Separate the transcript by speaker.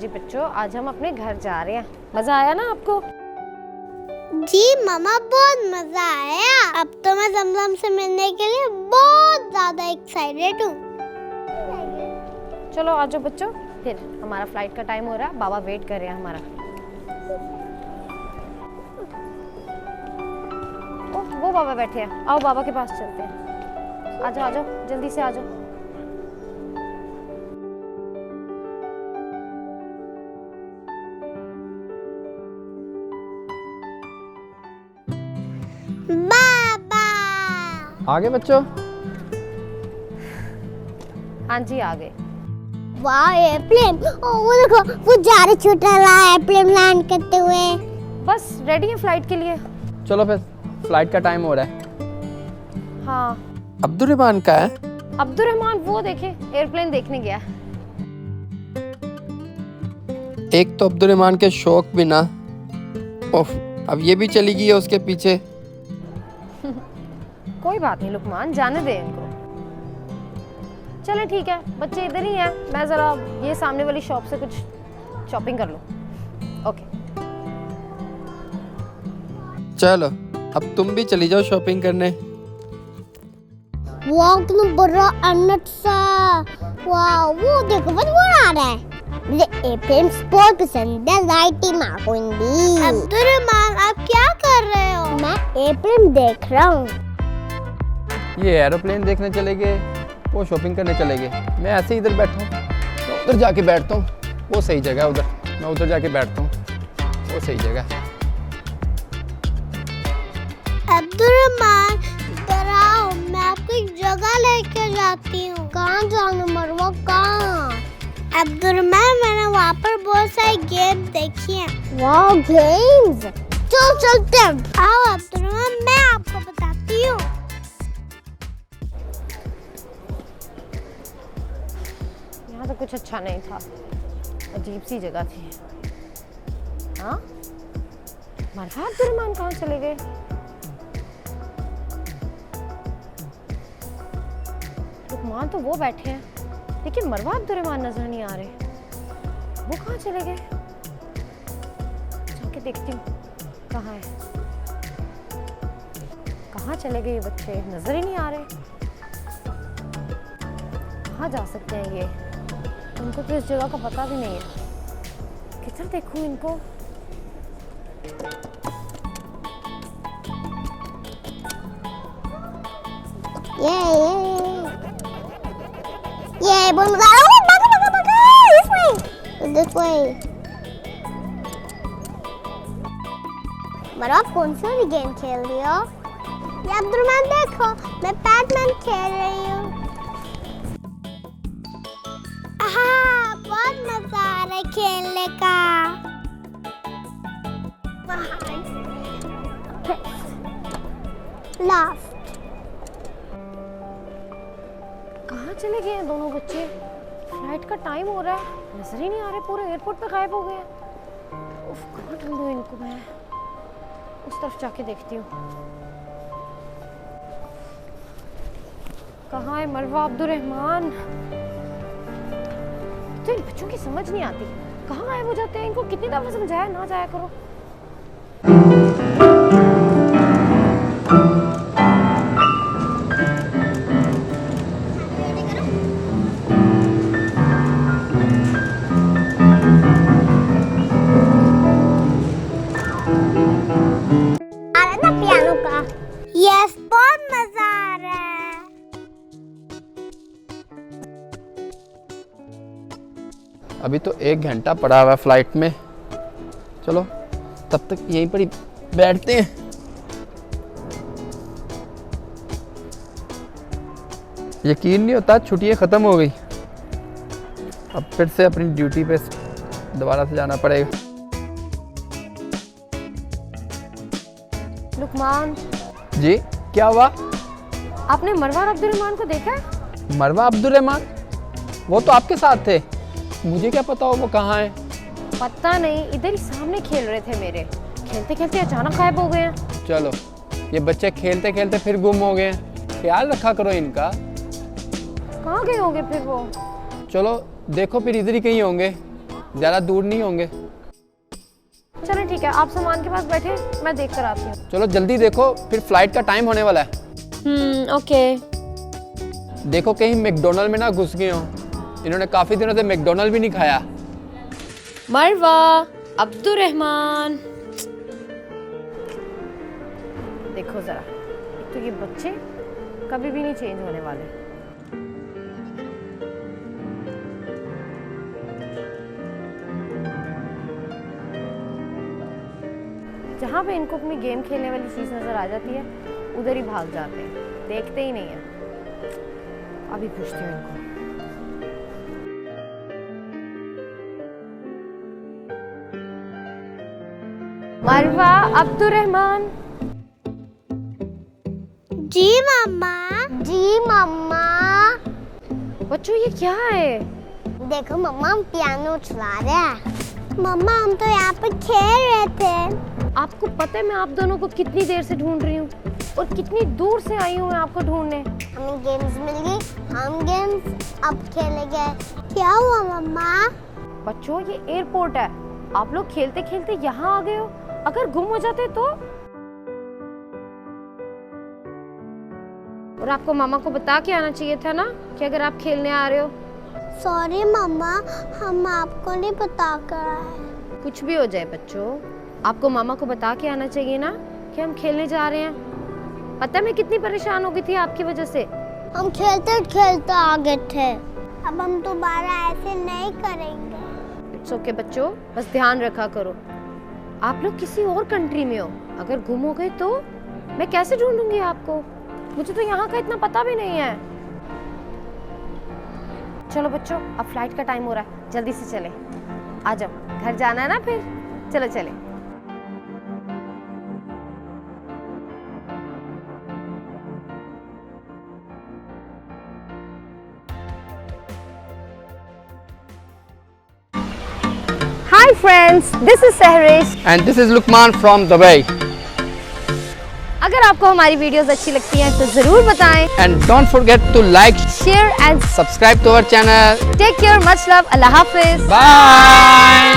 Speaker 1: जी बच्चों, आज हम अपने घर जा रहे हैं। मजा आया ना आपको?
Speaker 2: जी मम्मा, बहुत मजा आया। अब तो मैं जमजम से मिलने के लिए बहुत ज्यादा एक्साइटेड हूँ।
Speaker 1: चलो आ जाओ बच्चों, फिर हमारा फ्लाइट का टाइम हो रहा है, बाबा वेट कर रहे हैं हमारा। ओह, वो बाबा बैठे हैं, आओ बाबा के पास चलते हैं। आ जाओ जल्दी से आ जाओ।
Speaker 2: बाबा
Speaker 3: आगे बच्चों।
Speaker 1: हाँ जी आ गए।
Speaker 2: वाह, एयरप्लेन! वो देखो, वो जा रहे छोटा ला एयरप्लेन लैंड करते हुए।
Speaker 1: बस रेडी है फ्लाइट के लिए।
Speaker 3: चलो फिर, फ्लाइट का टाइम हो रहा है।
Speaker 1: हाँ,
Speaker 3: अब्दुर्रहमान का है?
Speaker 1: अब्दुर्रहमान वो देखे एयरप्लेन देखने गया।
Speaker 3: एक तो अब्दुर्रहमान के शौक भी ना। ओह, अब ये भी चली गई है उसके पीछे।
Speaker 1: कोई बात नहीं लुकमान, जाने दे इनको। चले ठीक है, बच्चे इधर ही हैं, मैं जरा ये सामने वाली शॉप से कुछ शॉपिंग कर लूं। ओके
Speaker 3: चलो, अब तुम भी चली जाओ शॉपिंग करने।
Speaker 2: वाह, कितना बड़ा अन्नट सा। वाह, वो देखो, वो आ रहा है। मुझे एयरप्लेन बहुत पसंद है। लाइटी मारूंगी। अब्दुर्रहमान, आप क्या कर रहे हो? मैं एयरप्लेन देख रहा हूँ।
Speaker 3: ये एरोप्लेन देखने चले गए, वो शॉपिंग करने चले गए। मैं ऐसे ही इधर बैठा हूँ, तो उधर जाके बैठता हूँ। वो सही जगह है उधर, मैं उधर जाके बैठता हूँ। वो सही जगह है।
Speaker 2: अब्दुर्रहमान, इधर आओ, मैं आपको एक जगह लेके जाती हूँ। कहाँ जाना मरवा, कहाँ? अब्दुर्रहमान, मैंने वहाँ पर बहुत सारे गेम देखी हैं। वाह, गेम्स! चलो चलते हैं। आओ अब्दुर्रहमान, मैं आपको बताती हूँ।
Speaker 1: यहाँ तो कुछ अच्छा नहीं था, अजीब सी जगह थी। हाँ, मरवा अब्दुर्रहमान कहाँ चले गए? लुकमान तो वो बैठे हैं, लेकिन मरवा अब्दुर्रहमान नजर नहीं आ रहे। वो कहाँ चले गए? जाके देखती हूँ कहाँ है। कहाँ चले गए ये बच्चे, नजर ही नहीं आ रहे। कहाँ जा सकते हैं ये? उनको तो इस जगह का पता भी नहीं है। किधर देखूं इनको?
Speaker 2: ये बोल मजा आ रहा है। This way. मरो, आप कौन सा भी गेम खेल रही हो? ये अब्दुर्रहमान देखो, मैं बैटमैन खेल रही हूँ। बहुत मजा आ रहा है खेलने का। लास्ट।
Speaker 1: कहाँ चले गए हैं दोनों बच्चे? फ्लाइट का टाइम हो रहा है, नजर ही नहीं आ रहे, पूरे एयरपोर्ट पे गायब हो गए हैं। उफ, कहाँ ढूंढूं इनको मैं? उस तरफ जाके देखती हूँ। कहाँ है मरवा अब्दुर्रहमान? तो इन बच्चों की समझ नहीं आती, कहाँ गायब हो जाते हैं। इनको कितनी दफा समझाया ना जाया करो।
Speaker 2: पियानो का। यस, बहुत मजा आ रहा है।
Speaker 3: अभी तो 1 घंटा पड़ा हुआ है फ्लाइट में। चलो तब तक यहीं पर ही बैठते हैं। यकीन नहीं होता, छुट्टियां ख़त्म हो गई। अब फिर से अपनी ड्यूटी पे दोबारा से जाना पड़ेगा।
Speaker 1: लुकमान
Speaker 3: जी, क्या हुआ?
Speaker 1: आपने मरवा अब्दुर्रहमान को देखा है?
Speaker 3: मरवा अब्दुर्रहमान? वो तो आपके साथ थे, मुझे क्या पता हो वो कहाँ है।
Speaker 1: पता नहीं, इधर ही सामने खेल रहे थे मेरे। खेलते खेलते अचानक गायब हो गए हैं।
Speaker 3: चलो, ये बच्चे खेलते खेलते फिर गुम हो गए हैं। ख्याल रखा करो इनका।
Speaker 1: कहाँ गए होंगे फिर वो?
Speaker 3: चलो देखो, फिर इधर ही कहीं होंगे। ज़्यादा दूर नहीं होंगे।
Speaker 1: चलो ठीक है, आप सामान के पास बैठे, मैं देख कर आती हूँ।
Speaker 3: चलो जल्दी देखो, फिर फ्लाइट का टाइम होने वाला है।
Speaker 1: ओके।
Speaker 3: देखो कहीं मैकडोनल्ड में ना घुस गए हो, इन्होंने काफ़ी दिनों से मैकडोनल्ड भी नहीं खाया।
Speaker 1: मरवा, अब्दुर्रहमान, देखो जरा, एक तो ये बच्चे कभी भी नहीं चेंज होने वाले। जहाँ पे इनको अपनी गेम खेलने वाली चीज नजर आ जाती है उधर ही भाग जाते हैं, देखते ही नहीं है। अभी पूछती हूँ इनको। मरवा, अब्दुर्रहमान।
Speaker 2: जी मम्मा। जी मम्मा।
Speaker 1: बच्चों ये क्या है?
Speaker 2: देखो मम्मा, हम पियानो चला रहे हैं। मम्मा हम तो यहाँ पे खेल रहे थे।
Speaker 1: आपको पता है मैं आप दोनों को कितनी देर से ढूंढ रही हूँ और कितनी दूर से आई हूँ मैं आपको ढूंढने।
Speaker 2: हमें गेम्स मिल गई, हम गेम्स अब खेलेंगे। क्या हुआ मम्मा?
Speaker 1: बच्चों ये एयरपोर्ट है, आप लोग खेलते खेलते यहाँ आ गए हो। अगर गुम हो जाते तो? और आपको मामा को बता के आना चाहिए था ना कि अगर आप खेलने आ रहे हो।
Speaker 2: सॉरी मम्मा, हम आपको नहीं बता कर आए।
Speaker 1: कुछ भी हो जाए बच्चों, आपको मामा को बता के आना चाहिए ना कि हम खेलने जा रहे हैं। पता है मैं कितनी परेशान हो गई थी आपकी वजह से।
Speaker 2: हम खेलते खेलते आ गए थे, अब हम दोबारा ऐसे नहीं करेंगे।
Speaker 1: इट्स ओके बच्चों, बस ध्यान रखा करो। आप लोग किसी और कंट्री में हो, अगर गुम हो गए तो मैं कैसे ढूंढूंगी आपको? मुझे तो यहाँ का इतना पता भी नहीं है। चलो बच्चों, अब फ्लाइट का टाइम हो रहा है, जल्दी से चले। आ जाओ, घर जाना है ना फिर। चलो चले। Hi friends, this is Sehrish.
Speaker 3: And this is Lukman from Dubai.
Speaker 1: अगर आपको हमारी वीडियोस अच्छी लगती हैं तो जरूर बताएं।
Speaker 3: And don't forget to like,
Speaker 1: Share and
Speaker 3: subscribe to our channel.
Speaker 1: take care. Much love. Allah Hafiz.
Speaker 3: Bye.